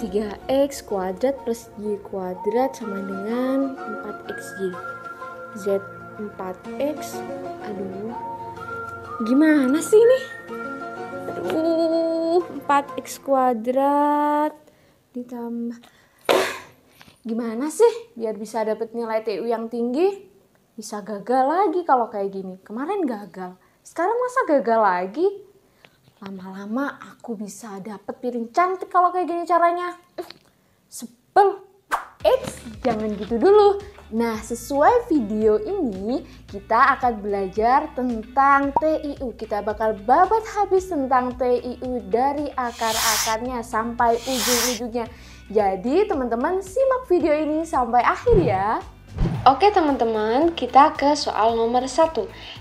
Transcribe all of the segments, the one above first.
3x kuadrat plus y kuadrat sama dengan 4xy. Z 4x. Aduh, gimana sih ini? Aduh, 4x kuadrat ditambah. Gimana sih biar bisa dapet nilai TU yang tinggi? Bisa gagal lagi kalau kayak gini. Kemarin gagal, sekarang masa gagal lagi? Lama-lama aku bisa dapet piring cantik kalau kayak gini caranya. Sebel. Jangan gitu dulu. Nah, sesuai video ini kita akan belajar tentang TIU. Kita bakal babat habis tentang TIU dari akar-akarnya sampai ujung-ujungnya. Jadi teman-teman simak video ini sampai akhir ya. Oke teman-teman, kita ke soal nomor 1.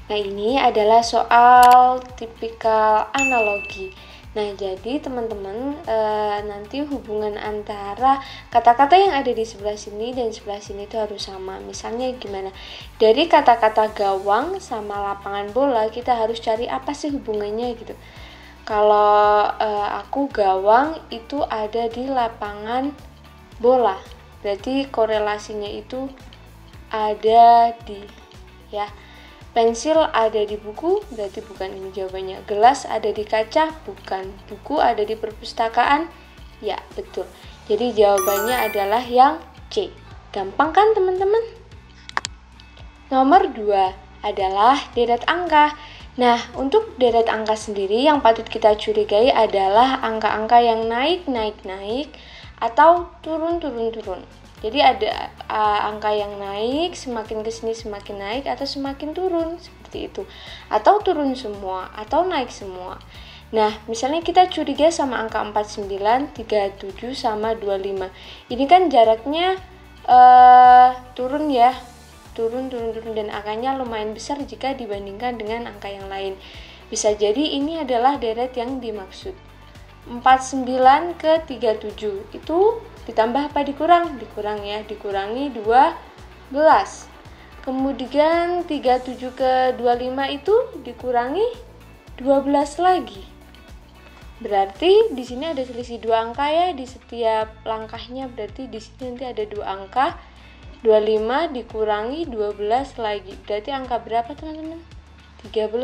Nah, ini adalah soal tipikal analogi. Nah, jadi teman-teman nanti hubungan antara kata-kata yang ada di sebelah sini dan sebelah sini itu harus sama. Misalnya gimana? Dari kata-kata gawang sama lapangan bola, kita harus cari apa sih hubungannya gitu. Kalau aku gawang itu ada di lapangan bola, berarti korelasinya itu ada di ya. Pensil ada di buku, berarti bukan ini jawabannya. Gelas ada di kaca, bukan. Buku ada di perpustakaan, ya betul. Jadi jawabannya adalah yang C. Gampang kan teman-teman? Nomor 2 adalah deret angka. Nah, untuk deret angka sendiri yang patut kita curigai adalah angka-angka yang naik atau turun. Jadi ada angka yang naik, semakin kesini semakin naik atau semakin turun, seperti itu. Atau turun semua, atau naik semua. Nah, misalnya kita curiga sama angka 49, 37, sama 25. Ini kan jaraknya turun ya. Turun, dan angkanya lumayan besar jika dibandingkan dengan angka yang lain. Bisa jadi ini adalah deret yang dimaksud. 49 ke 37 itu ditambah apa dikurang? Dikurang ya, dikurangi 12. Kemudian 37 ke 25 itu dikurangi 12 lagi. Berarti di sini ada selisih 2 angka ya di setiap langkahnya, berarti di sini nanti ada 2 angka. 25 dikurangi 12 lagi. Berarti angka berapa teman-teman? 13.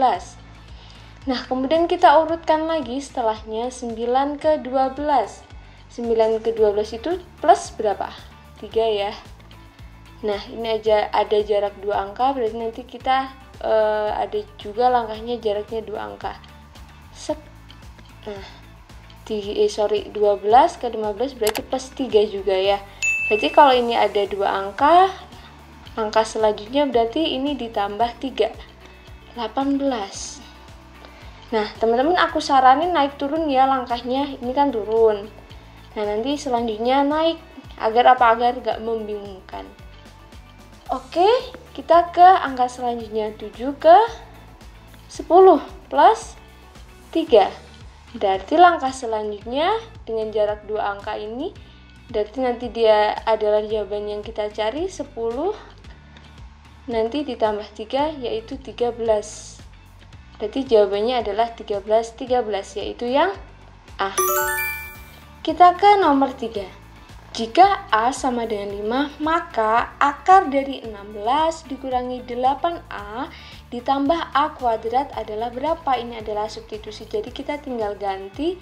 Nah, kemudian kita urutkan lagi setelahnya 9 ke 12. 9 ke 12 itu plus berapa? 3 ya. Nah, ini aja ada jarak 2 angka, berarti nanti kita ada juga langkahnya jaraknya 2 angka. Nah, 12 ke 15 berarti plus 3 juga ya. Berarti kalau ini ada 2 angka, angka selanjutnya berarti ini ditambah 3, 18. Nah, teman-teman aku saranin naik turun ya langkahnya, ini kan turun. Nah, nanti selanjutnya naik, agar gak membingungkan. Oke, kita ke angka selanjutnya, 7 ke 10 plus 3. Berarti langkah selanjutnya dengan jarak 2 angka ini, berarti nanti dia adalah jawaban yang kita cari, 10 nanti ditambah 3 yaitu 13. Berarti jawabannya adalah 13 yaitu yang A. Kita ke nomor 3. Jika A sama dengan 5, maka akar dari 16 dikurangi 8A ditambah A kuadrat adalah berapa? Ini adalah substitusi, jadi kita tinggal ganti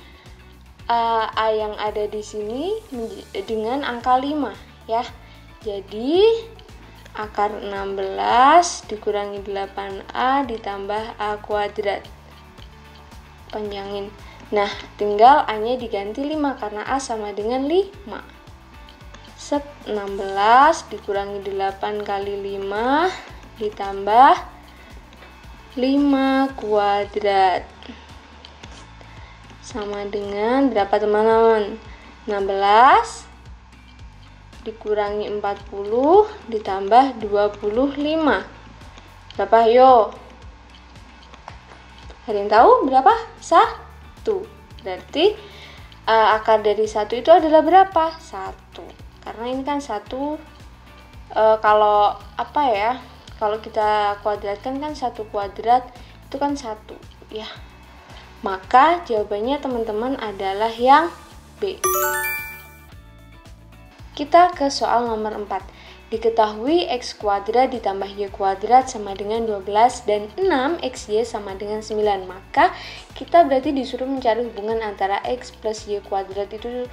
A yang ada di sini dengan angka 5 ya. Jadi akar 16 dikurangi 8A ditambah A kuadrat. Panjangin. Nah, tinggal A-nya diganti 5 karena A sama dengan 5. 16 dikurangi 8 kali 5 ditambah 5 kuadrat. Sama dengan berapa teman-teman? 16 dikurangi 40 ditambah 25. Berapa yo? Ada yang tahu berapa? 1. Berarti akar dari 1 itu adalah berapa? 1. Karena ini kan 1, kalau apa ya? Kalau kita kuadratkan kan 1 kuadrat itu kan 1 ya. Maka jawabannya teman-teman adalah yang B. Kita ke soal nomor 4. Diketahui x kuadrat ditambah y kuadrat sama dengan 12 dan 6xy sama dengan 9. Maka kita berarti disuruh mencari hubungan antara x plus y kuadrat itu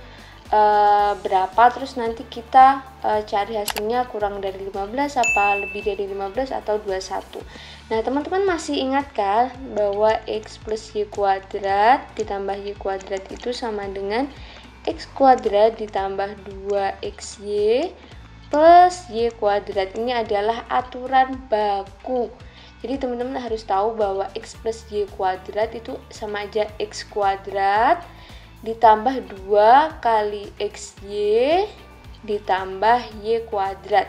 berapa, terus nanti kita cari hasilnya kurang dari 15 apa lebih dari 15 atau 21. Nah, teman-teman masih ingat kan bahwa x plus y kuadrat ditambah y kuadrat itu sama dengan x kuadrat ditambah 2xy plus y kuadrat. Ini adalah aturan baku. Jadi teman-teman harus tahu bahwa x plus y kuadrat itu sama aja x kuadrat ditambah 2 kali xy ditambah y kuadrat.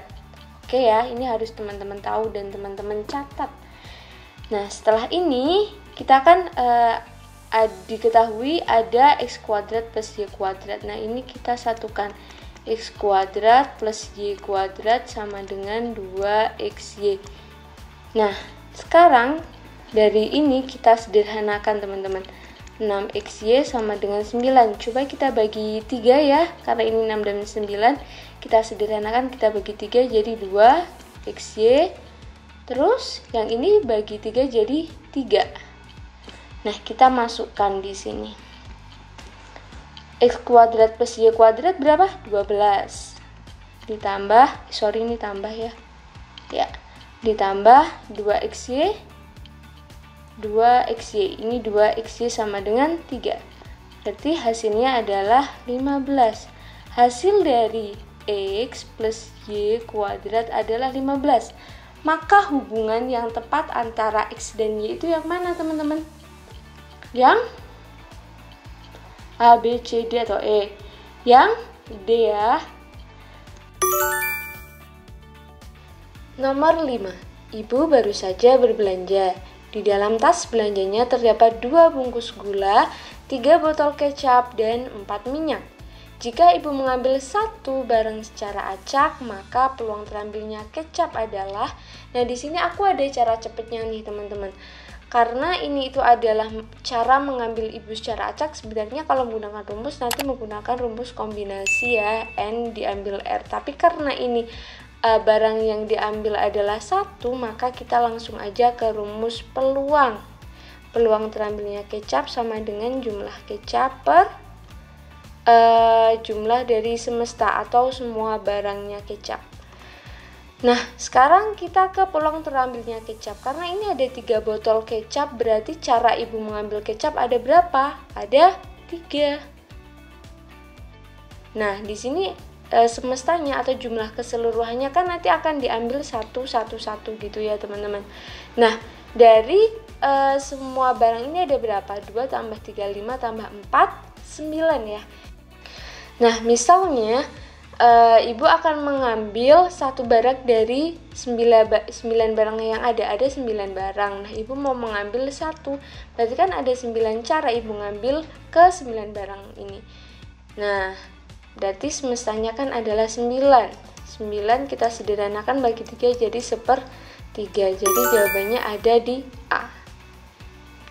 Oke ya, ini harus teman-teman tahu dan teman-teman catat. Nah, setelah ini kita kan diketahui ada x kuadrat plus y kuadrat. Nah, ini kita satukan. X kuadrat plus y kuadrat sama dengan 2xy. Nah, sekarang dari ini kita sederhanakan teman-teman. 6xy sama dengan 9. Coba kita bagi 3 ya, karena ini 6 dan 9. Kita sederhanakan, kita bagi 3 jadi 2xy. Terus yang ini bagi 3 jadi 3. Nah, kita masukkan di sini. X kuadrat plus y kuadrat berapa? 12. Ditambah, ini tambah ya. Ya, ditambah 2xy. 2xy, ini 2xy sama dengan 3. Berarti hasilnya adalah 15. Hasil dari x plus y kuadrat adalah 15. Maka hubungan yang tepat antara x dan y itu yang mana teman-teman? Yang A, B, C, D atau E? Yang D ya. Nomor 5. Ibu baru saja berbelanja. Di dalam tas belanjanya terdapat 2 bungkus gula, 3 botol kecap, dan 4 minyak. Jika ibu mengambil satu barang secara acak, maka peluang terambilnya kecap adalah, nah di sini aku ada cara cepatnya nih teman-teman. Karena ini itu adalah cara mengambil ibu secara acak, sebenarnya kalau menggunakan rumus nanti menggunakan rumus kombinasi ya, N diambil R. Tapi karena ini barang yang diambil adalah 1, maka kita langsung aja ke rumus peluang. Peluang terambilnya kecap sama dengan jumlah kecap per jumlah dari semesta atau semua barangnya kecap. Nah, sekarang kita ke peluang terambilnya kecap. Karena ini ada 3 botol kecap, berarti cara ibu mengambil kecap ada berapa? Ada 3. Nah, di sini semestanya atau jumlah keseluruhannya kan nanti akan diambil satu gitu ya teman-teman. Nah, dari semua barang ini ada berapa? 2 tambah 3, 5 tambah 4, 9 ya. Nah, misalnya ibu akan mengambil satu barang dari 9 barang yang ada 9 barang. Nah, ibu mau mengambil satu, berarti kan ada 9 cara ibu ngambil ke 9 barang ini. Nah, berarti semestanya kan adalah 9. 9 kita sederhanakan bagi 3 jadi 1/3. Jadi jawabannya ada di A.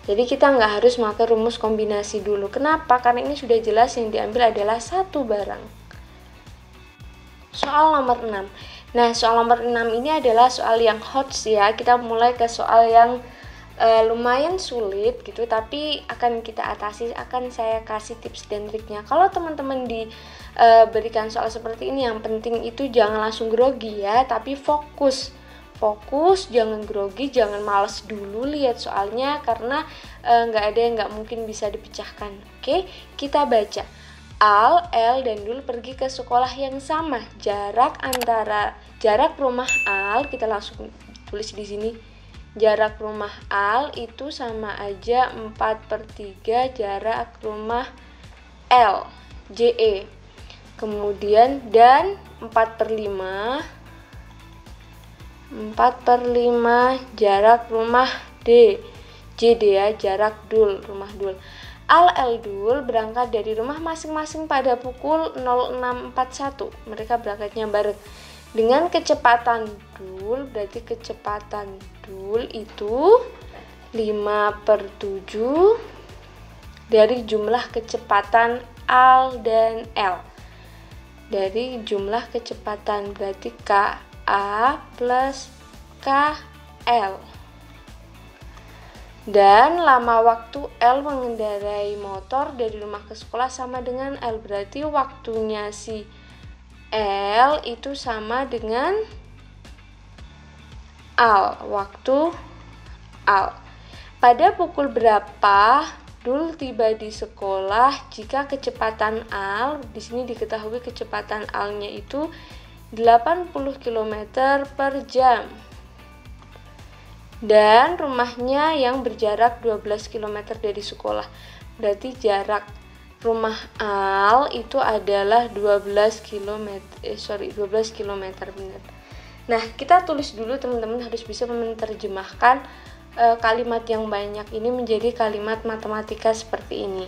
Jadi kita nggak harus pakai rumus kombinasi dulu. Kenapa? Karena ini sudah jelas yang diambil adalah satu barang. Soal nomor 6. Nah, soal nomor 6 ini adalah soal yang hot ya. Kita mulai ke soal yang lumayan sulit gitu, tapi akan kita atasi, akan saya kasih tips dan triknya. Kalau teman-teman diberikan soal seperti ini, yang penting itu jangan langsung grogi ya, tapi fokus, jangan grogi, jangan males dulu lihat soalnya, karena nggak ada yang nggak mungkin bisa dipecahkan. Oke, kita baca. Al, El, dan Dul pergi ke sekolah yang sama. Jarak rumah Al, kita langsung tulis di sini. Jarak rumah Al itu sama aja 4/3 jarak rumah L, JE. Kemudian dan 4/5 jarak rumah D, JD ya, jarak Dul, rumah Dul. Al, El, Dul berangkat dari rumah masing-masing pada pukul 06.41. Mereka berangkatnya bareng. Dengan kecepatan Dul, berarti kecepatan Dul itu 5/7 dari jumlah kecepatan Al dan L. dari jumlah kecepatan, berarti KA plus KL. Dan lama waktu L mengendarai motor dari rumah ke sekolah sama dengan L, berarti waktunya si L itu sama dengan Al, waktu Al. Pada pukul berapa Dul tiba di sekolah jika kecepatan Al, di sini diketahui kecepatan Al-nya itu 80 km per jam. Dan rumahnya yang berjarak 12 km dari sekolah. Berarti jarak rumah Al itu adalah 12 km benar. Nah, kita tulis dulu, teman-teman harus bisa menerjemahkan kalimat yang banyak ini menjadi kalimat matematika seperti ini.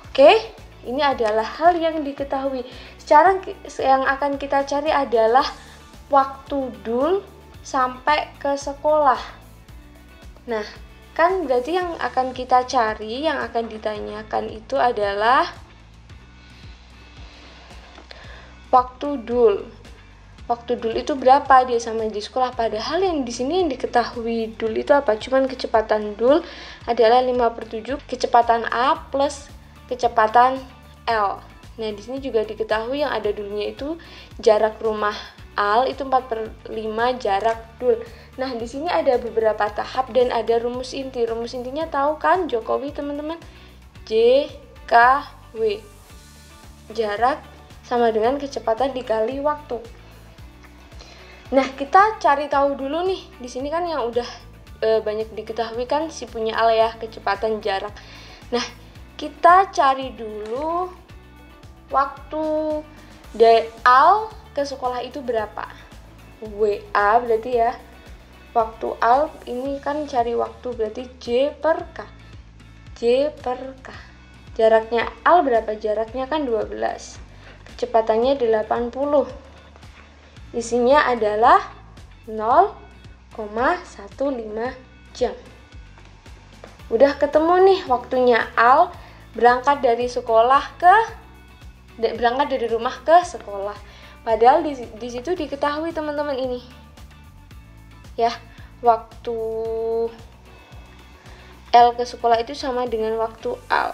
Oke, ini adalah hal yang diketahui. Sekarang yang akan kita cari adalah waktu Dul sampai ke sekolah. Nah, kan berarti yang akan kita cari, yang akan ditanyakan itu adalah waktu Dul. Waktu Dul itu berapa dia sampai di sekolah? Padahal yang di sini yang diketahui Dul itu apa? Cuman kecepatan Dul adalah 5/7 kecepatan A plus kecepatan L. Nah, di sini juga diketahui yang ada Dulnya itu jarak rumah Al itu 4/5 jarak Dul. Nah, di sini ada beberapa tahap dan ada rumus inti. Rumus intinya tahu kan, Jokowi, teman-teman? J, K, W. Jarak sama dengan kecepatan dikali waktu. Nah, kita cari tahu dulu nih. Di sini kan yang udah banyak diketahui kan si punya Al ya, kecepatan jarak. Nah, kita cari dulu waktu dari Al ke sekolah itu berapa? WA berarti ya. Waktu Al ini kan cari waktu, berarti J per K. J per K. Jaraknya Al berapa? Jaraknya kan 12. Kecepatannya 80. Isinya adalah 0,15 jam. Udah ketemu nih waktunya Al berangkat dari rumah ke sekolah. Padahal di situ diketahui teman-teman ini. Ya, waktu L ke sekolah itu sama dengan waktu Al.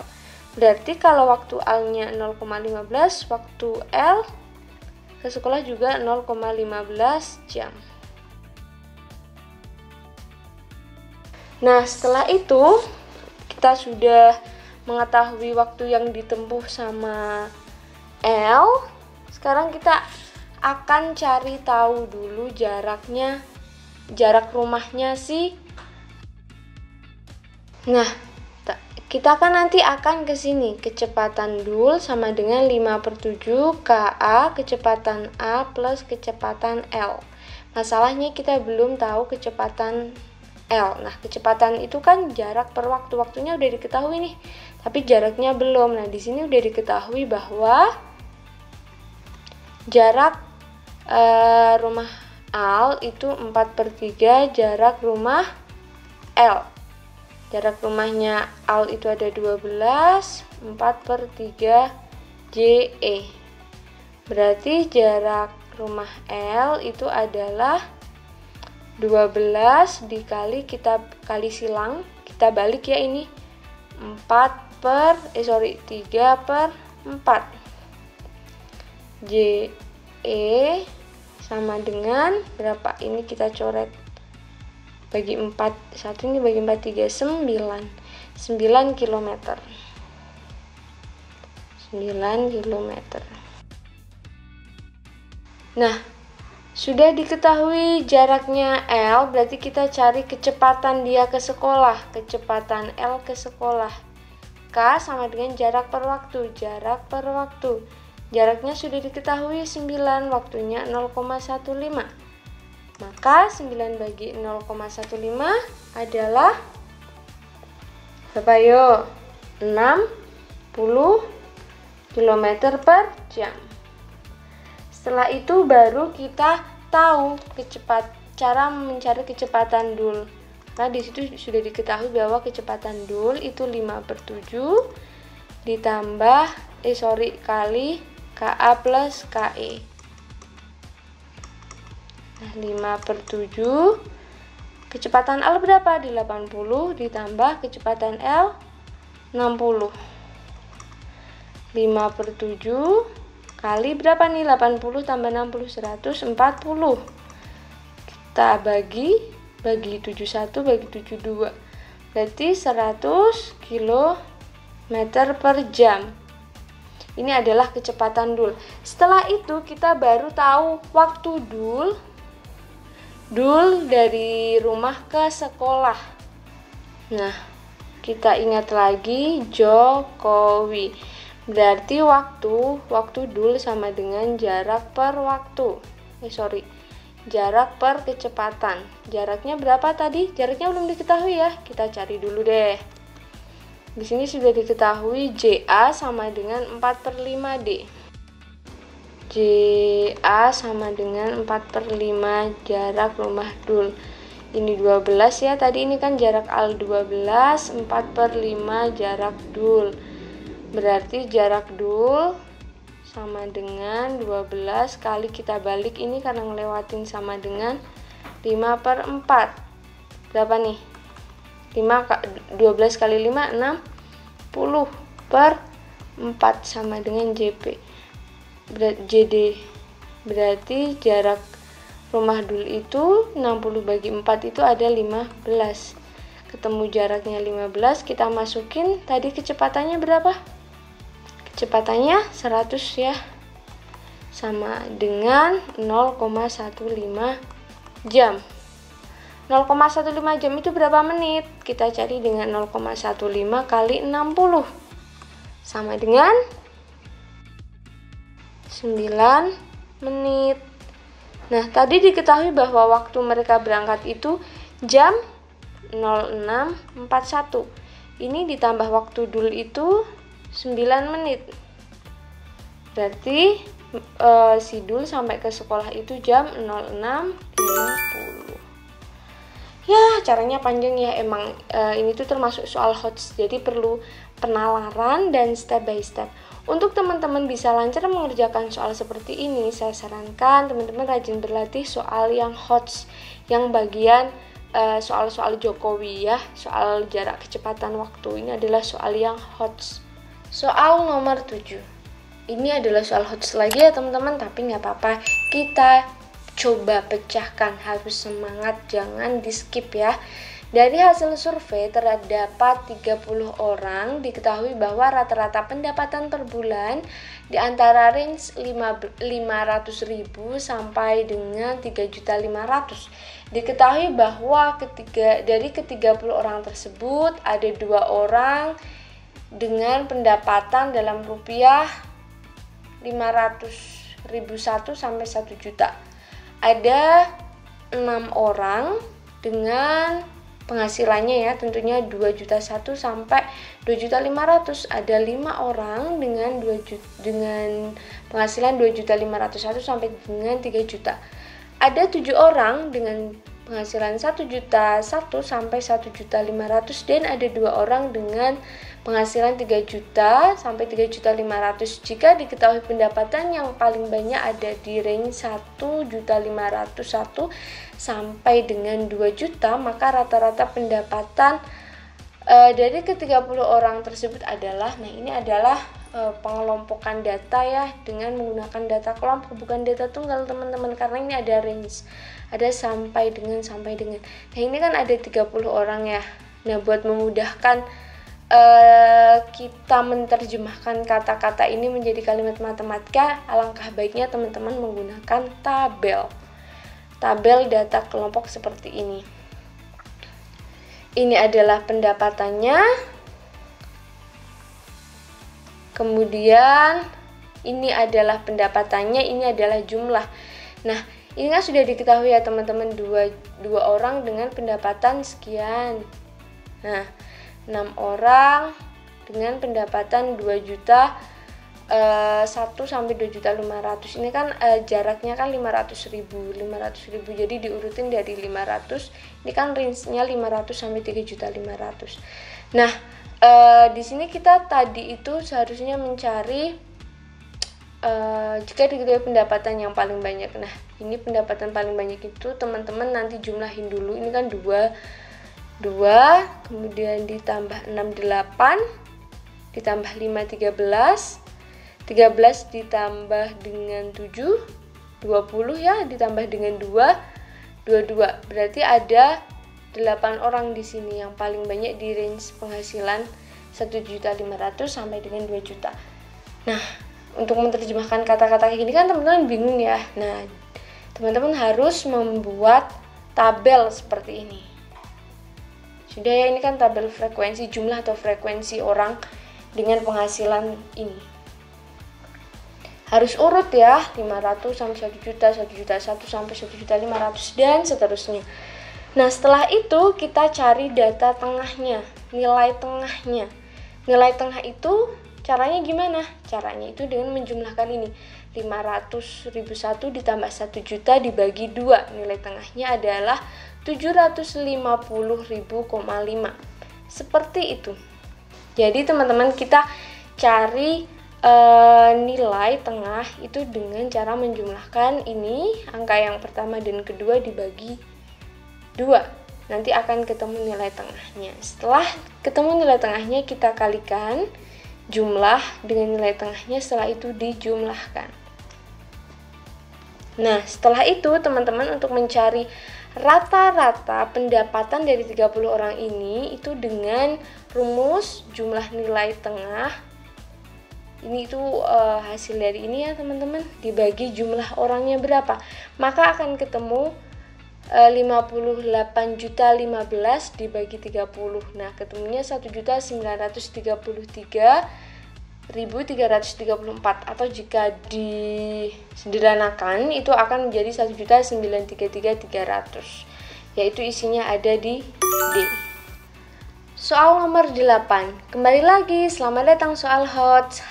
Berarti kalau waktu Al-nya 0,15, waktu L ke sekolah juga 0,15 jam. Nah, setelah itu kita sudah mengetahui waktu yang ditempuh sama L. Sekarang kita akan cari tahu dulu jarak rumahnya sih. Nah, kita kan nanti akan ke sini. Kecepatan Dul sama dengan 5/7 KA kecepatan A plus kecepatan L. Masalahnya kita belum tahu kecepatan L. Nah, kecepatan itu kan jarak per waktu. Waktunya udah diketahui nih, tapi jaraknya belum. Nah, di sini udah diketahui bahwa jarak rumah Al itu 4/3 jarak rumah L. Jarak rumahnya Al itu ada 12, 4/3 JE. Berarti jarak rumah L itu adalah 12 dikali, kita kali silang, kita balik ya ini. 3/4. JE sama dengan berapa? Ini kita coret bagi 4, satu ini bagi 4, 3, 9 km. 9 km. Nah, sudah diketahui jaraknya L, berarti kita cari kecepatan dia ke sekolah. Kecepatan L ke sekolah. K sama dengan jarak per waktu. Jaraknya sudah diketahui 9, waktunya 0,15. Maka 9 bagi 0,15 adalah berapa yuk? 60 km per jam. Setelah itu baru kita tahu cara mencari kecepatan Dul. Nah, di situ sudah diketahui bahwa kecepatan Dul itu 5/7 kali KA plus KE. Nah, 5/7. Kecepatan L berapa? 80 ditambah kecepatan L 60. 5/7 kali berapa nih? 80 tambah 60, 140. Kita bagi 71 bagi 72. Berarti 100 km per jam. Ini adalah kecepatan dul. Setelah itu kita baru tahu waktu dul dari rumah ke sekolah. Nah, kita ingat lagi Jokowi. Berarti waktu dul sama dengan jarak per waktu. Jarak per kecepatan. Jaraknya berapa tadi? Jaraknya belum diketahui ya. Kita cari dulu deh. Di sini sudah diketahui JA sama dengan 4/5D. JA sama dengan 4/5 jarak rumah dul. Ini 12 ya. Tadi ini kan jarak Al 12, 4/5 jarak dul. Berarti jarak dul sama dengan 12 kali kita balik ini karena ngelewatin sama dengan 5/4. Berapa nih? 12 kali 5 60/4 sama dengan JD. Berarti jarak rumah dul itu 60 bagi 4 itu ada 15. Ketemu jaraknya 15, kita masukin tadi kecepatannya berapa? Kecepatannya 100 ya. Sama dengan 0,15 jam. 0,15 jam itu berapa menit? Kita cari dengan 0,15 kali 60. Sama dengan 9 menit. Nah, tadi diketahui bahwa waktu mereka berangkat itu jam 06.41. Ini ditambah waktu dul itu 9 menit. Berarti si dul sampai ke sekolah itu jam 06.50. Ya, caranya panjang ya. Emang ini tuh termasuk soal HOTS. Jadi perlu penalaran dan step by step. Untuk teman-teman bisa lancar mengerjakan soal seperti ini, saya sarankan teman-teman rajin berlatih soal yang HOTS, yang bagian soal-soal Jokowi ya, soal jarak kecepatan waktu. Ini adalah soal yang HOTS. Soal nomor 7. Ini adalah soal HOTS lagi ya teman-teman, tapi nggak apa-apa. Kita coba pecahkan, harus semangat, jangan di skip ya. Dari hasil survei terdapat 30 orang, diketahui bahwa rata-rata pendapatan per bulan di antara range 500.000 sampai dengan 3.500.000. Diketahui bahwa dari ke-30 orang tersebut ada 2 orang dengan pendapatan dalam rupiah 500.001 sampai 1 juta. Ada 6 orang dengan penghasilannya ya tentunya 2.100.000 sampai 2.500.000. Ada 5 orang dengan penghasilan 2.500.000 sampai dengan 3 juta. Ada 7 orang dengan penghasilan 1.100.000 sampai 1.500.000 dan ada 2 orang dengan penghasilan 3 juta sampai 3.500.000. Jika diketahui pendapatan yang paling banyak ada di range 1.501.000 sampai dengan 2 juta, maka rata-rata pendapatan dari ke-30 orang tersebut adalah, nah ini adalah pengelompokan data ya dengan menggunakan data kelompok, bukan data tunggal teman-teman, karena ini ada range, ada sampai dengan. Nah ini kan ada 30 orang ya. Nah buat memudahkan kita menerjemahkan kata-kata ini menjadi kalimat matematika, alangkah baiknya teman-teman menggunakan tabel data kelompok seperti ini. Ini adalah pendapatannya, kemudian ini adalah pendapatannya, ini adalah jumlah. Nah ini kan sudah diketahui ya teman-teman, dua orang dengan pendapatan sekian. Nah 6 orang dengan pendapatan 2.100.000 sampai 2.500.000. Ini kan jaraknya kan 500.000, jadi diurutin dari 500. Ini kan range-nya 500 sampai 3.500.000. Nah, di sini kita tadi itu seharusnya mencari jika diketahui pendapatan yang paling banyak. Nah, ini pendapatan paling banyak itu teman-teman nanti jumlahin dulu. Ini kan 2, kemudian ditambah 6, 8, ditambah 5, 13 ditambah dengan 7, 20 ya, ditambah dengan 2, 22. Berarti ada 8 orang di sini yang paling banyak di range penghasilan 1.500.000 sampai dengan 2 juta. Nah, untuk menerjemahkan kata-kata kayak gini kan teman-teman bingung ya. Nah, teman-teman harus membuat tabel seperti ini. Sudah ya, ini kan tabel frekuensi jumlah atau frekuensi orang dengan penghasilan ini. Harus urut ya, 500 sampai 1 juta, 1 juta 1 sampai 1.500.000 dan seterusnya. Nah, setelah itu kita cari data tengahnya, nilai tengahnya. Nilai tengah itu caranya gimana? Caranya itu dengan menjumlahkan ini. 500.001 ditambah 1 juta dibagi 2. Nilai tengahnya adalah 750.000,5. Seperti itu. Jadi teman-teman kita cari nilai tengah itu dengan cara menjumlahkan ini, angka yang pertama dan kedua dibagi 2. Nanti akan ketemu nilai tengahnya. Setelah ketemu nilai tengahnya kita kalikan jumlah dengan nilai tengahnya, setelah itu dijumlahkan. Nah, setelah itu teman-teman untuk mencari rata-rata pendapatan dari 30 orang ini itu dengan rumus jumlah nilai tengah. Ini itu hasil dari ini ya teman-teman, dibagi jumlah orangnya berapa. Maka akan ketemu 58.015 dibagi 30. Nah, ketemunya 1.933.334, atau jika disederhanakan itu akan menjadi 1.933.300, yaitu isinya ada di D. Soal nomor 8. Kembali lagi, selamat datang soal HOTS.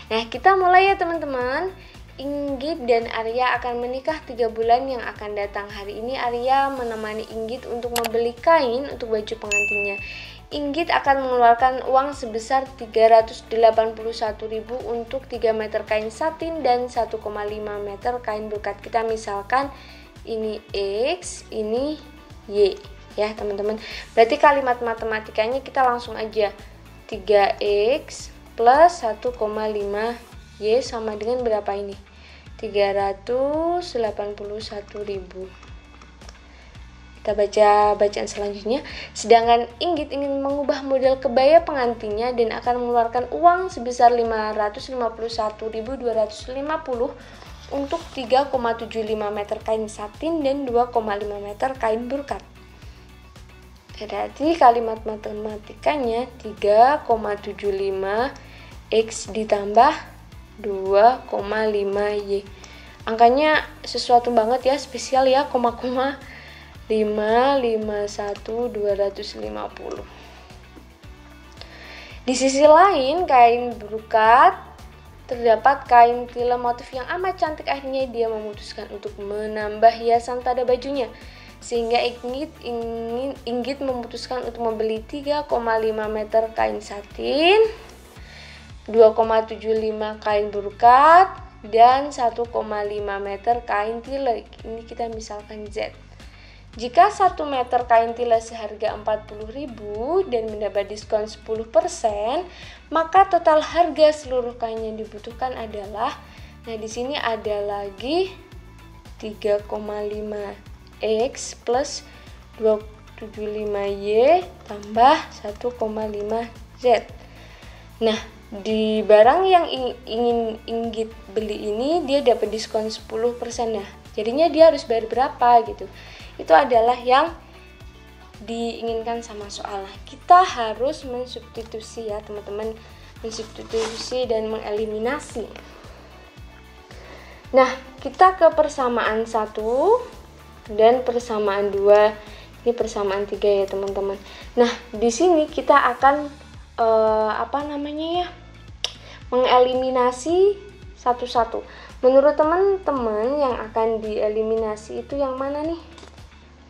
Nah, kita mulai ya teman-teman. Inggit dan Arya akan menikah 3 bulan yang akan datang. Hari ini Arya menemani Inggit untuk membeli kain untuk baju pengantinnya. Inggit akan mengeluarkan uang sebesar 381.000 untuk 3 meter kain satin dan 1,5 meter kain brokat. Kita misalkan ini X, ini Y ya teman-teman. Berarti kalimat matematikanya kita langsung aja. 3X plus 1,5 Y sama dengan berapa ini? 381.000. Kita baca bacaan selanjutnya. Sedangkan Inggit ingin mengubah model kebaya pengantinnya dan akan mengeluarkan uang sebesar 551.250 untuk 3,75 meter kain satin dan 2,5 meter kain brokat. Berarti kalimat matematikanya 3,75 X ditambah 2,5Y. Angkanya sesuatu banget ya, spesial ya, 551.250. Di sisi lain, kain brokat terdapat kain tila motif yang amat cantik. Akhirnya dia memutuskan untuk menambah hiasan pada bajunya, sehingga Inggit memutuskan untuk membeli 3,5 meter kain satin, 2,75 kain brokat, dan 1,5 meter kain tila. Ini kita misalkan Z. Jika 1 meter kain tila seharga 40.000 dan mendapat diskon 10%, maka total harga seluruh kain yang dibutuhkan adalah, nah di sini ada lagi 3,5 X plus 275Y tambah 1,5 Z. Nah, di barang yang ingin Inggit beli ini dia dapat diskon 10%. Nah, jadinya dia harus bayar berapa gitu. Itu adalah yang diinginkan sama soal. Kita harus mensubstitusi ya teman-teman, mensubstitusi dan mengeliminasi. Nah, kita ke persamaan 1 dan persamaan 2. Ini persamaan 3 ya teman-teman. Nah, di sini kita akan mengeliminasi satu-satu. Menurut teman-teman yang akan dieliminasi itu yang mana nih?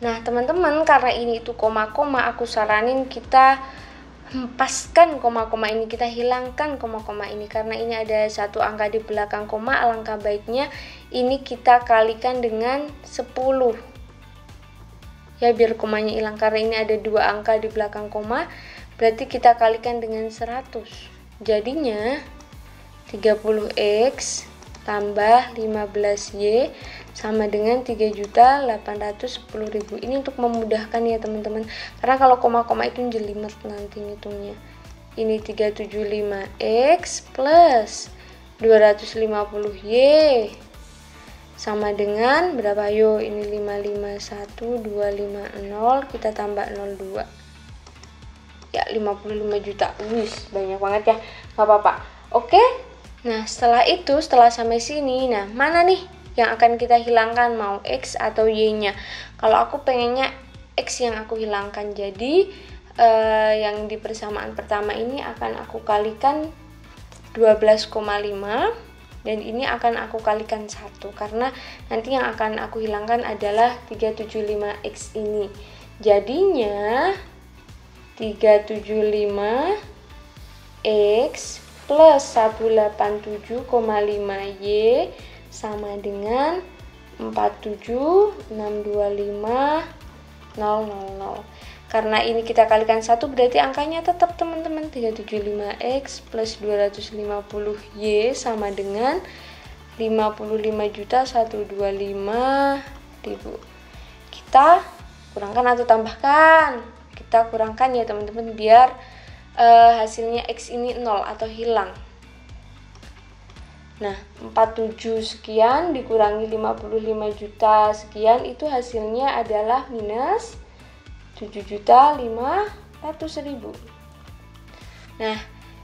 Nah teman-teman, karena ini itu koma-koma, aku saranin kita hempaskan koma-koma ini, kita hilangkan koma-koma ini karena ini ada satu angka di belakang koma. Alangkah baiknya ini kita kalikan dengan 10 ya, biar komanya hilang, karena ini ada 2 angka di belakang koma, berarti kita kalikan dengan 100. Jadinya 30x tambah 15y sama dengan 3.810.000. Ini untuk memudahkan ya teman-teman, karena kalau koma-koma itu jelimet nanti ngitungnya. Ini 375x plus 250y sama dengan berapa? Yo, ini 551.250, kita tambah 02 ya, 55 juta. Wis, banyak banget ya, nggak apa-apa. Oke, nah setelah itu, setelah sampai sini, nah mana nih yang akan kita hilangkan, mau X atau Y-nya? Kalau aku pengennya X yang aku hilangkan, jadi yang di persamaan pertama ini akan aku kalikan 12,5 dan ini akan aku kalikan 1, karena nanti yang akan aku hilangkan adalah 375X ini. Jadinya 375X plus 187,5Y sama dengan 47.625.000. Karena ini kita kalikan 1, berarti angkanya tetap teman-teman, 375X plus 250Y sama dengan 55.125.000. Kita kurangkan atau tambahkan? Kita kurangkan ya teman-teman, biar hasilnya X ini 0 atau hilang. Nah, 47 sekian dikurangi 55 juta sekian, itu hasilnya adalah minus 7.500.000. Nah,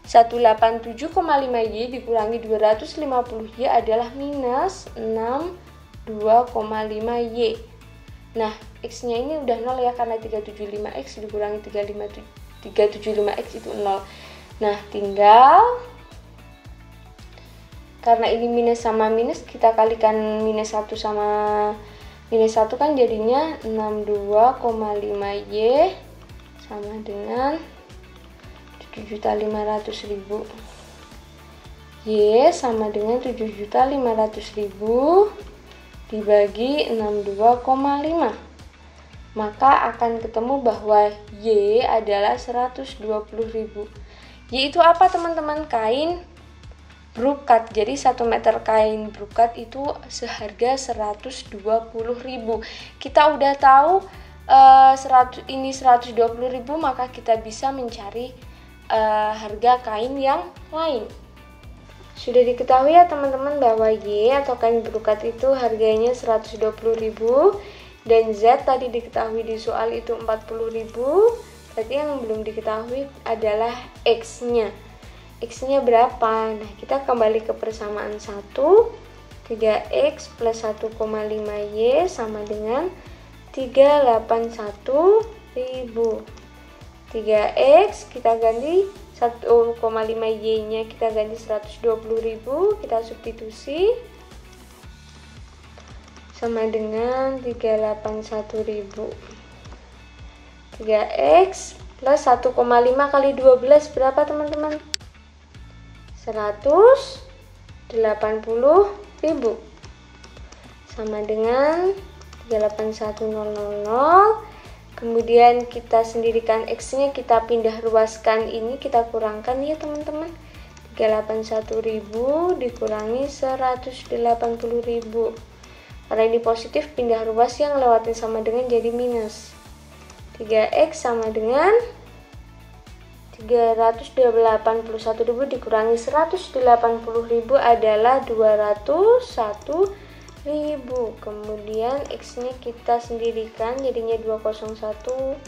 187,5Y dikurangi 250Y adalah minus 62,5Y. Nah, X-nya ini udah 0 ya, karena 375X dikurangi 375X itu 0. Nah, tinggal karena ini minus sama minus, kita kalikan minus 1 sama minus 1 kan jadinya 62,5Y sama dengan 7.500.000. Y sama dengan 7.500.000 dibagi 62,5. Maka akan ketemu bahwa Y adalah 120.000. Y itu apa teman-teman? Kain brokat. Jadi 1 meter kain brokat itu seharga 120.000. Kita udah tahu ini 120.000, maka kita bisa mencari harga kain yang lain. Sudah diketahui ya teman-teman bahwa Y atau kain brokat itu harganya 120.000 dan Z tadi diketahui di soal itu 40.000. Berarti yang belum diketahui adalah X-nya. X-nya berapa? Nah, kita kembali ke persamaan 1. 3X plus 1,5Y sama dengan 381.000. 3X kita ganti 1,5Y-nya kita ganti 120.000, kita substitusi sama dengan 381.000. 3X plus 1,5 kali 12 berapa teman-teman? 180.000 sama dengan 381.000. Kemudian kita sendirikan X-nya, kita pindah ruaskan ini, kita kurangkan ya teman-teman. 381.000 dikurangi 180.000. Karena ini positif, pindah ruas yang lewatin sama dengan jadi minus. 3X sama dengan 381.000 dikurangi 180.000 adalah 201.000. Kemudian X-nya kita sendirikan, jadinya 201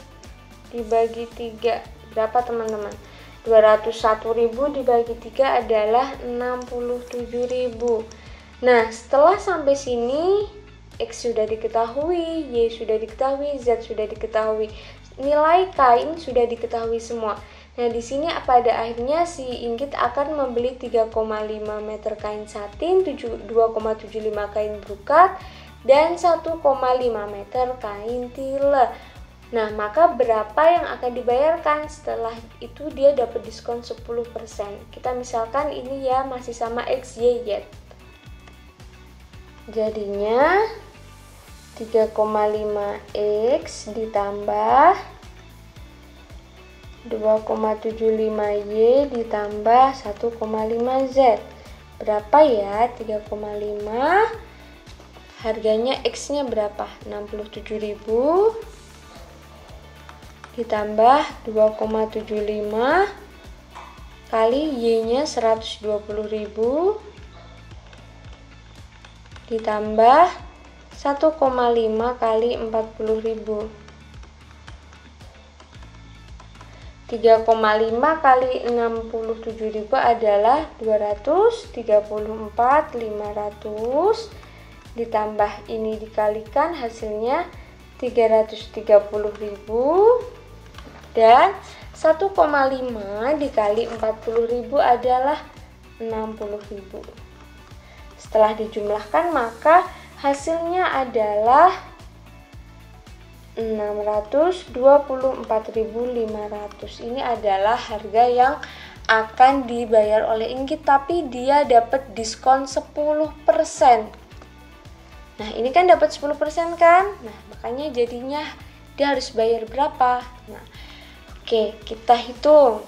dibagi 3 berapa teman-teman? 201.000 dibagi 3 adalah 67.000. Nah, setelah sampai sini X sudah diketahui, Y sudah diketahui, Z sudah diketahui, nilai kain sudah diketahui semua. Nah, di sini pada akhirnya si Inggit akan membeli 3,5 meter kain satin, 2,75 kain brokat, dan 1,5 meter kain tile. Nah, maka berapa yang akan dibayarkan? Setelah itu dia dapat diskon 10%. Kita misalkan ini ya masih sama X, Y, Z. Jadinya 3,5X ditambah 2,75Y ditambah 1,5Z. Berapa ya? 3,5. Harganya X-nya berapa? 67.000 ditambah 2,75 kali Y-nya 120.000 ditambah 1,5 kali 40.000. 3,5 kali 67.000 adalah 234.500 ditambah ini dikalikan hasilnya 330.000 dan 1,5 dikali 40.000 adalah 60.000. Setelah dijumlahkan maka hasilnya adalah 624.500. Ini adalah harga yang akan dibayar oleh Inggit, tapi dia dapat diskon 10%. Nah, ini kan dapat 10% kan? Nah, makanya jadinya dia harus bayar berapa? Nah, oke, kita hitung.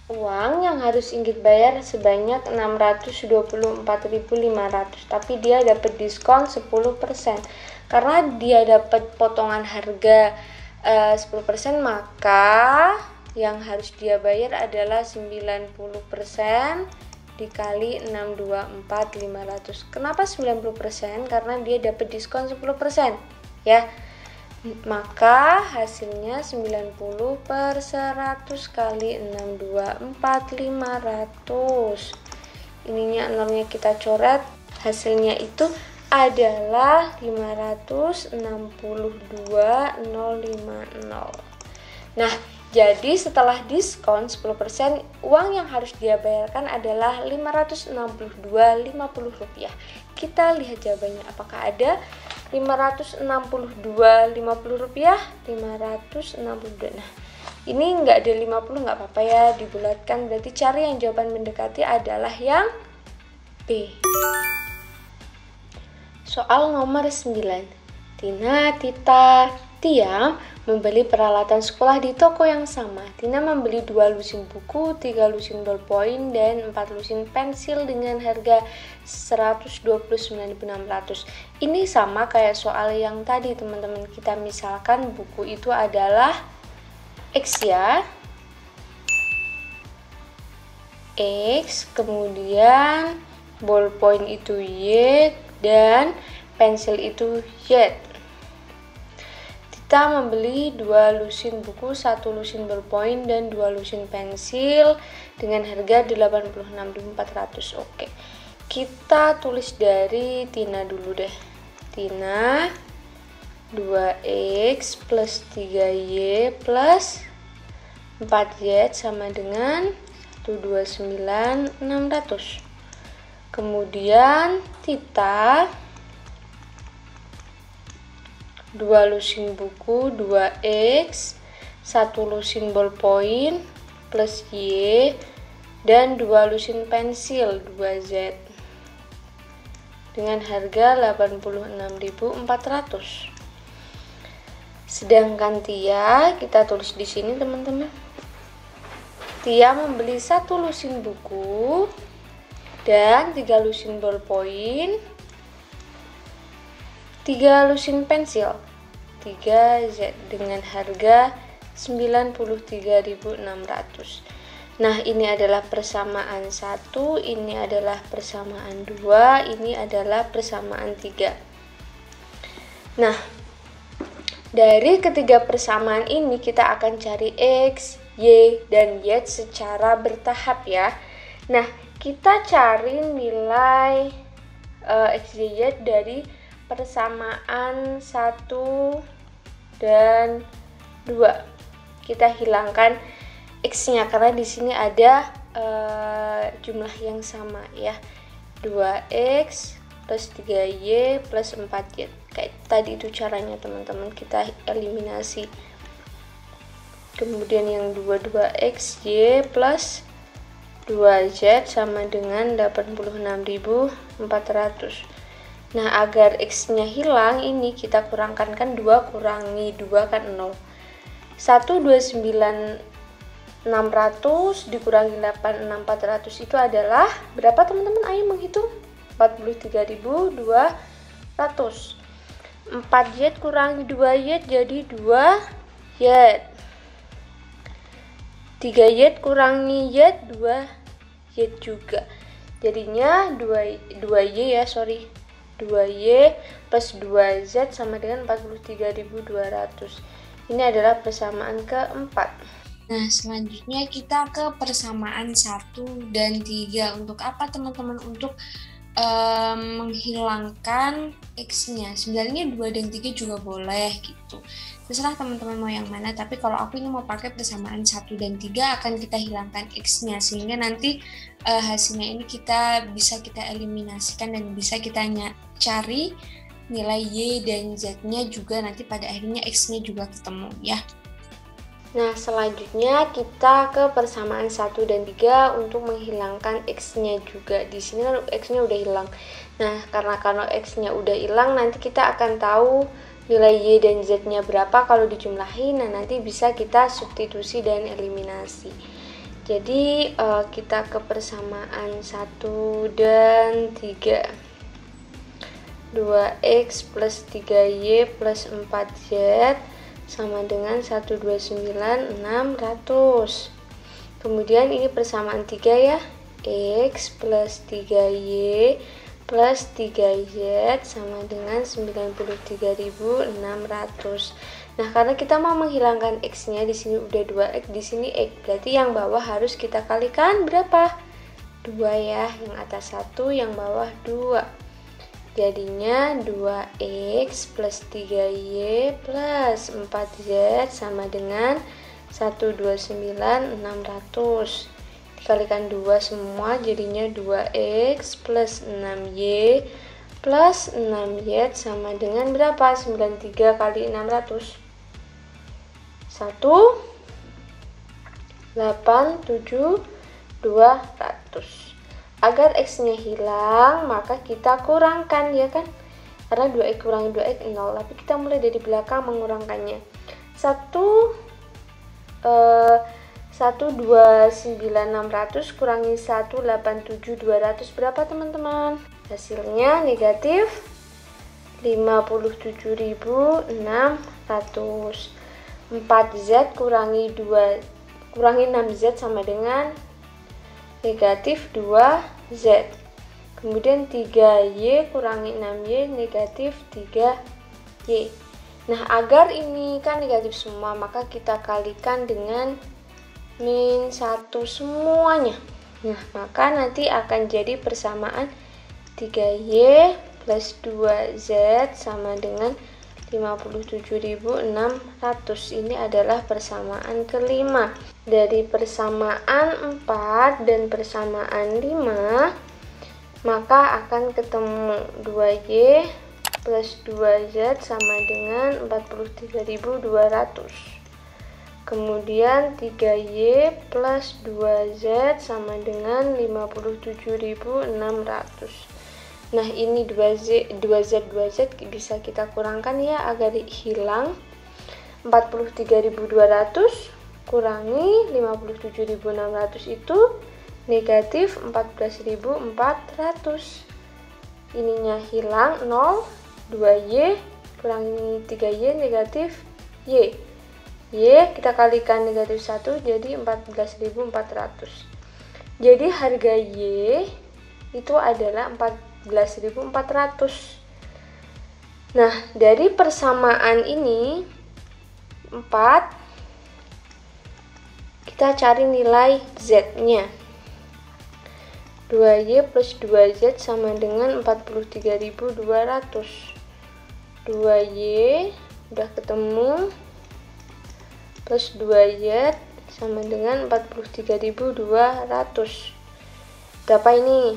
Uang yang harus Inggit bayar sebanyak 624.500, tapi dia dapat diskon 10%. Karena dia dapat potongan harga 10%, maka yang harus dia bayar adalah 90% dikali 624.500. Kenapa 90%? Karena dia dapat diskon 10%, ya. Maka hasilnya 90 per 100 kali 624.500. Ininya nolnya kita coret, hasilnya itu adalah 562.050. Nah, jadi setelah diskon 10%, uang yang harus dia bayarkan adalah 562.50 rupiah. Kita lihat jawabannya, apakah ada 562.50 rupiah? 562. Nah, ini nggak ada 50, nggak apa-apa ya, dibulatkan. Berarti cari yang jawaban mendekati adalah yang B. Soal nomor 9. Tina, Tita, Tia membeli peralatan sekolah di toko yang sama. Tina membeli 2 lusin buku, 3 lusin ballpoint, dan 4 lusin pensil dengan harga 129.600. Ini sama kayak soal yang tadi, teman-teman. Kita misalkan buku itu adalah X ya. X, kemudian ballpoint itu Y, dan pensil itu Z. Kita membeli 2 lusin buku, 1 lusin ballpoint, dan 2 lusin pensil dengan harga 86.400. Oke, kita tulis dari Tina dulu deh. Tina 2X plus 3Y plus 4Z sama dengan 129.600. Kemudian Tita 2 lusin buku 2X, 1 lusin ballpoint plus Y, dan 2 lusin pensil 2Z dengan harga 86.400. Sedangkan Tia, kita tulis di sini teman-teman. Tia membeli 1 lusin buku dan 3 lusin ballpoint, 3 lusin pensil 3Z dengan harga 93.600. Nah, ini adalah persamaan 1, ini adalah persamaan 2, ini adalah persamaan 3. Nah, dari ketiga persamaan ini kita akan cari X, Y, dan Z secara bertahap ya. Nah, kita cari nilai X, Y, Z dari persamaan 1 dan 2. Kita hilangkan X-nya karena di sini ada jumlah yang sama ya. 2X plus 3Y plus 4Y. Kayak tadi itu caranya teman-teman, kita eliminasi. Kemudian yang 22x Y plus 2Z sama dengan 86.400. Nah, agar X-nya hilang, ini kita kurangkan, kan 2 kurangi 2 kan 0. 129.600 dikurangi 86.400 itu adalah berapa teman-teman? Ayo menghitung. 43.200. 4Z kurangi 2Y jadi 2Y. 3Y kurangi Y 2Y juga. Jadinya 2Y ya, 2Y plus 2Z sama dengan 43.200. Ini adalah persamaan keempat. Nah, selanjutnya kita ke persamaan 1 dan 3. Untuk apa teman-teman? Untuk menghilangkan X-nya. Sebenarnya 2 dan 3 juga boleh gitu. Terserah teman-teman mau yang mana, tapi kalau aku ini mau pakai persamaan 1 dan 3 akan kita hilangkan X-nya, sehingga nanti hasilnya ini bisa kita eliminasikan dan bisa kita cari nilai Y dan Z-nya juga, nanti pada akhirnya X-nya juga ketemu ya. Nah, selanjutnya kita ke persamaan 1 dan 3 untuk menghilangkan X-nya juga. Di sini X-nya udah hilang. Nah, karena X-nya udah hilang, nanti kita akan tahu nilai Y dan Z-nya berapa kalau dijumlahin. Nah, nanti bisa kita substitusi dan eliminasi. Jadi, kita ke persamaan 1 dan 3. 2X plus 3Y plus 4Z sama dengan 129.600. Kemudian ini persamaan 3 ya. X plus 3Y plus 3Z sama dengan 93.600. Nah, karena kita mau menghilangkan X-nya, di sini udah 2X, di sini X. Berarti yang bawah harus kita kalikan berapa? 2 ya. Yang atas 1, yang bawah 2. Jadinya 2X plus 3Y plus 4Z sama dengan 129.600. Dikalikan 2 semua jadinya 2X plus 6Y plus 6Y sama dengan berapa? 93 kali 600. 1,87200. Agar X-nya hilang, maka kita kurangkan ya kan? Karena 2X kurangi 2X 0, tapi kita mulai dari belakang mengurangkannya. 129.600 kurangi 187.200 berapa teman-teman? Hasilnya negatif 57.600. 4Z kurangi 6Z sama dengan negatif 2Z. Kemudian 3Y kurangi 6Y negatif 3Y. Nah, agar ini kan negatif semua, maka kita kalikan dengan min 1 semuanya. Nah, maka nanti akan jadi persamaan 3Y plus 2Z sama dengan 57.600. Ini adalah persamaan kelima. Dari persamaan 4 dan persamaan 5, maka akan ketemu 2Y plus 2Z sama dengan 43.200. Kemudian 3Y plus 2Z sama dengan 57.600. Nah, ini 2Z bisa kita kurangkan ya agar hilang. 43.200 kurangi 57.600 itu negatif 14.400. Ininya hilang 0, 2Y kurangi 3Y negatif Y. Y kita kalikan negatif 1 jadi 14.400. Jadi harga Y itu adalah 14.400. Nah, dari persamaan ini 4, kita cari nilai Z-nya. 2Y plus 2Z sama dengan 43.200. 2Y udah ketemu plus 2Z sama dengan 43.200. Berapa ini?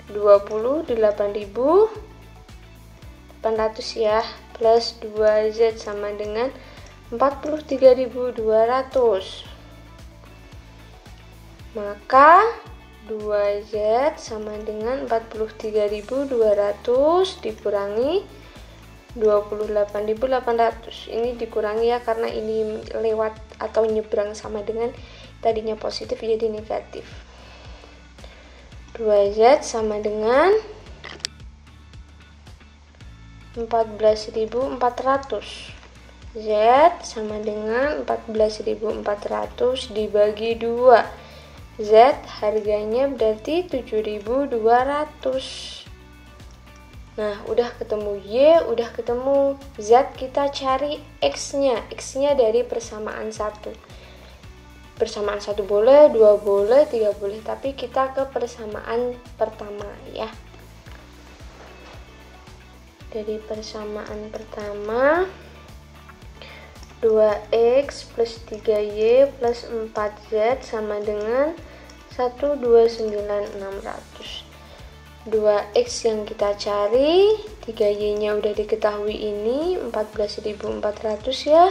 28.800 ya, plus 2Z sama dengan 43.200. Maka 2Z sama dengan 43.200 dikurangi 28.800. Ini dikurangi ya, karena ini lewat atau nyebrang sama dengan tadinya positif jadi negatif. 2Z sama dengan 14.400. Z sama dengan 14.400 dibagi 2. Z harganya berarti 7.200. Nah, udah ketemu Y, udah ketemu Z, kita cari X-nya. X-nya dari persamaan 1. Persamaan 1 boleh, 2 boleh, 3 boleh, tapi kita ke persamaan pertama ya. Dari persamaan pertama, 2X plus 3Y plus 4Z sama dengan 129.600. 2X yang kita cari, 3Y nya udah diketahui ini 14.400 ya,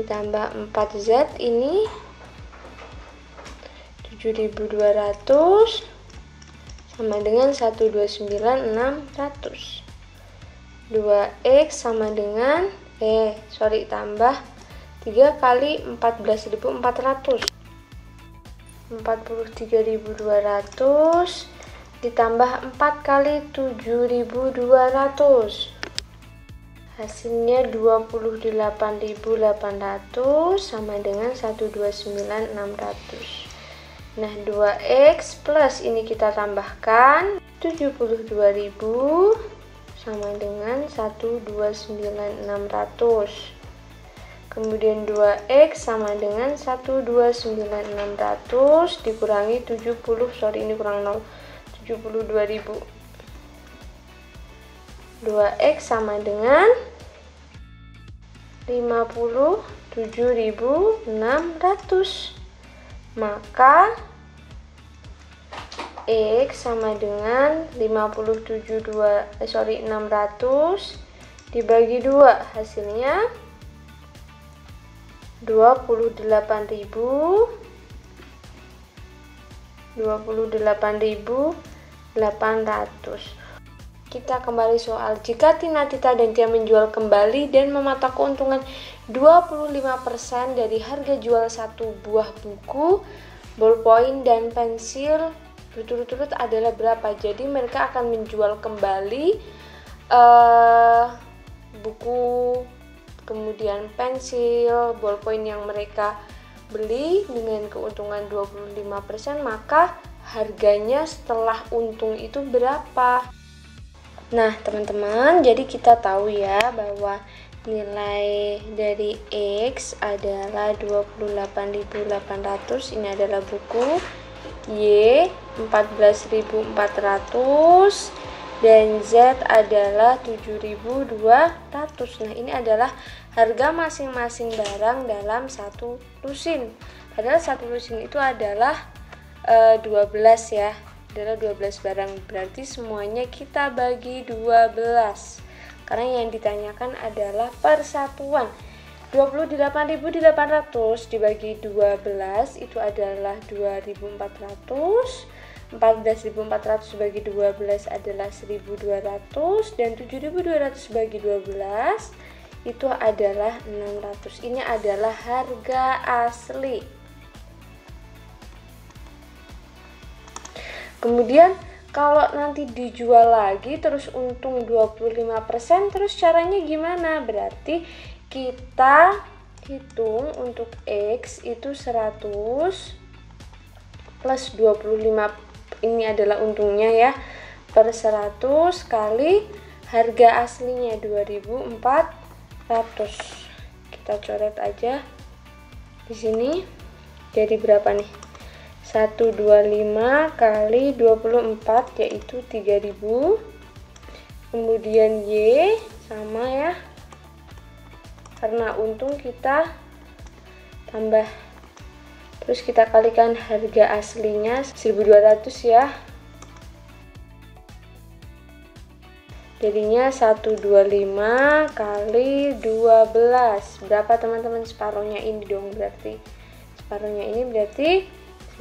ditambah 4Z ini 7.200 sama dengan 129.600. 2X sama dengan tambah 3 kali 14.400, 43.200 ditambah 4 kali 7.200, hasilnya 28.800 sama dengan 129.600. Nah, 2X plus ini kita tambahkan 72.000 sama dengan 129.600. Kemudian 2X sama dengan 129.600 dikurangi ini kurang 0, 72.000. 2X sama dengan 57.600. Maka X sama dengan 600 dibagi 2, hasilnya 28.800. Kita kembali soal jika Tina, Tita, dan Tia menjual kembali dan mematok keuntungan 25% dari harga jual satu buah buku, ballpoint, dan pensil berturut-turut adalah berapa? Jadi mereka akan menjual kembali buku, kemudian pensil, ballpoint yang mereka beli dengan keuntungan 25%, maka harganya setelah untung itu berapa? Nah, teman-teman, jadi kita tahu ya bahwa nilai dari X adalah 28.800, ini adalah buku, Y 14.400, dan Z adalah 7.200. Nah, ini adalah harga masing-masing barang dalam satu lusin. Padahal satu lusin itu adalah 12 ya, adalah 12 barang, berarti semuanya kita bagi 12 karena yang ditanyakan adalah persatuan. 28.800 dibagi 12 itu adalah 2.400, 14.400 bagi 12 adalah 1.200, dan 7.200 bagi 12 itu adalah 600. Ini adalah harga asli. Kemudian kalau nanti dijual lagi terus untung 25%, terus caranya gimana? Berarti kita hitung untuk X itu 100 plus 25, ini adalah untungnya ya, per 100 kali harga aslinya 2.400. Kita coret aja di sini. Jadi berapa nih? 125 kali 24 yaitu 3.000. Kemudian Y sama ya, karena untung kita tambah, terus kita kalikan harga aslinya 1.200 ya. Jadinya 125 kali 12. Berapa teman-teman separuhnya ini dong berarti? Separuhnya ini berarti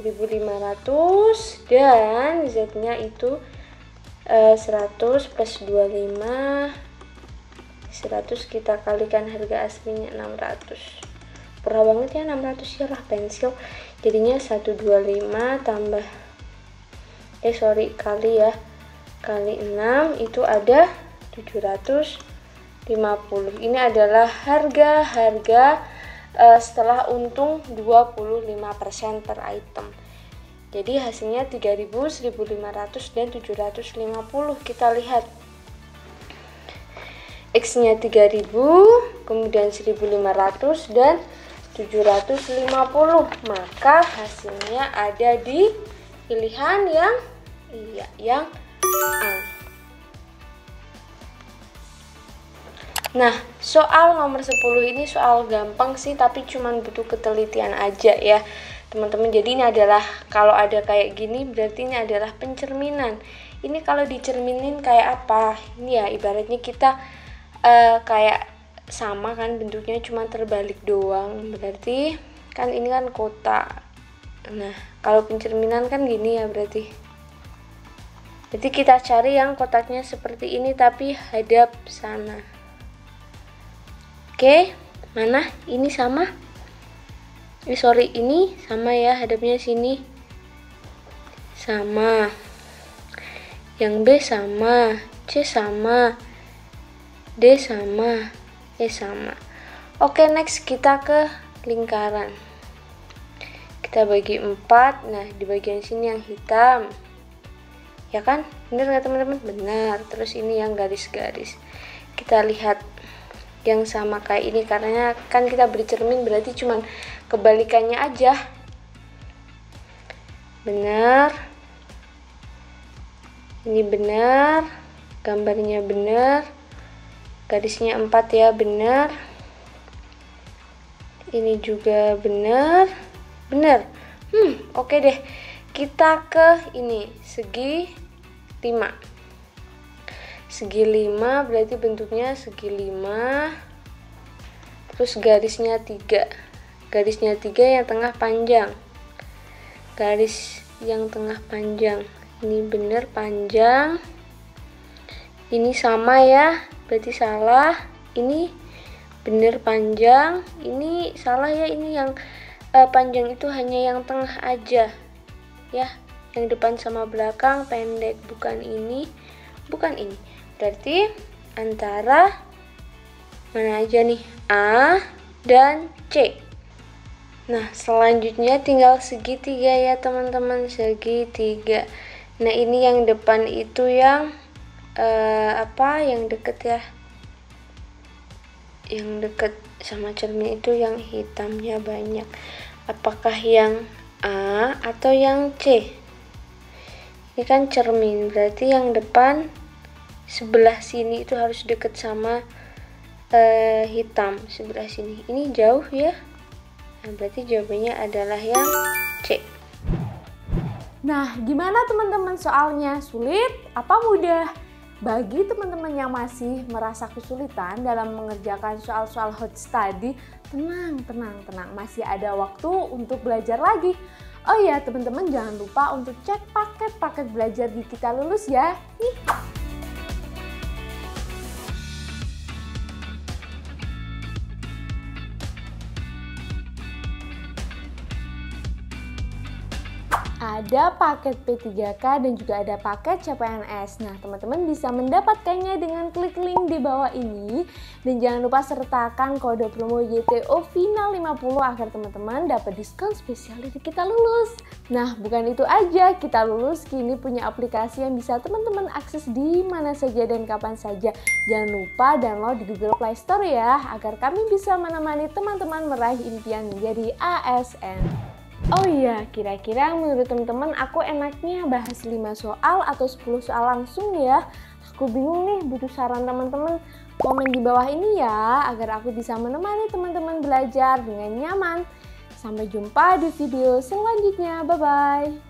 1500 dan Z-nya itu 100 plus 25. 100 kita kalikan harga aslinya 600. Murah banget ya 600 ya lah pensil. Jadinya 125 tambah kali ya. Kali 6 itu ada 750. Ini adalah harga setelah untung 25% per item. Jadi hasilnya 3000, 1500 dan 750. Kita lihat X-nya 3000, kemudian 1500 dan 750. Maka hasilnya ada di pilihan yang A. Nah, soal nomor 10 ini soal gampang sih, tapi cuman butuh ketelitian aja ya teman-teman. Jadi ini adalah, kalau ada kayak gini berarti ini adalah pencerminan. Ini kalau dicerminin kayak apa? Ini ya ibaratnya kita kayak sama kan bentuknya, cuma terbalik doang. Berarti kan ini kan kotak. Nah, kalau pencerminan kan gini ya berarti. Jadi kita cari yang kotaknya seperti ini tapi hadap sana. Oke, mana? Ini sama? Ini sama ya, hadapnya sini. Sama. Yang B sama, C sama, D sama, E sama. Oke, next kita ke lingkaran. Kita bagi 4. Nah, di bagian sini yang hitam. Ya kan? Bener nggak teman-teman? Benar. Terus ini yang garis-garis. Kita lihat yang sama kayak ini, karena kan kita beri cermin berarti cuman kebalikannya aja. Benar. Ini benar. Gambarnya benar. Garisnya 4 ya, benar. Ini juga benar. Benar. Oke deh. Kita ke ini, segi 5. Segi 5 berarti bentuknya segi 5. Terus garisnya 3. Garisnya 3 yang tengah panjang. Garis yang tengah panjang. Ini benar panjang. Ini sama ya, berarti salah. Ini benar panjang. Ini salah ya, ini yang panjang itu hanya yang tengah aja. Ya, yang depan sama belakang pendek, bukan ini, bukan ini. Berarti antara mana aja nih, A dan C. Nah, selanjutnya tinggal segitiga ya teman-teman, segitiga. Nah, ini yang depan itu yang yang deket ya, yang deket sama cermin itu yang hitamnya banyak. Apakah yang A atau yang C? Ini kan cermin, berarti yang depan sebelah sini itu harus deket sama hitam sebelah sini. Ini jauh ya. Nah, berarti jawabannya adalah yang C. Nah, gimana teman-teman soalnya? Sulit apa mudah? Bagi teman-teman yang masih merasa kesulitan dalam mengerjakan soal-soal hot study, tenang. Masih ada waktu untuk belajar lagi. Oh ya, teman-teman jangan lupa untuk cek paket-paket belajar di Kita Lulus ya. Ada paket P3K dan juga ada paket CPNS. Nah, teman-teman bisa mendapatkannya dengan klik link di bawah ini. Dan jangan lupa sertakan kode promo YTO Final 50 agar teman-teman dapat diskon spesial dari Kita Lulus. Nah, bukan itu aja, Kita Lulus kini punya aplikasi yang bisa teman-teman akses di mana saja dan kapan saja. Jangan lupa download di Google Play Store ya, agar kami bisa menemani teman-teman meraih impian menjadi ASN. Oh iya, kira-kira menurut teman-teman aku enaknya bahas 5 soal atau 10 soal langsung ya? Aku bingung nih, butuh saran teman-teman. Komen di bawah ini ya, agar aku bisa menemani teman-teman belajar dengan nyaman. Sampai jumpa di video selanjutnya, bye-bye!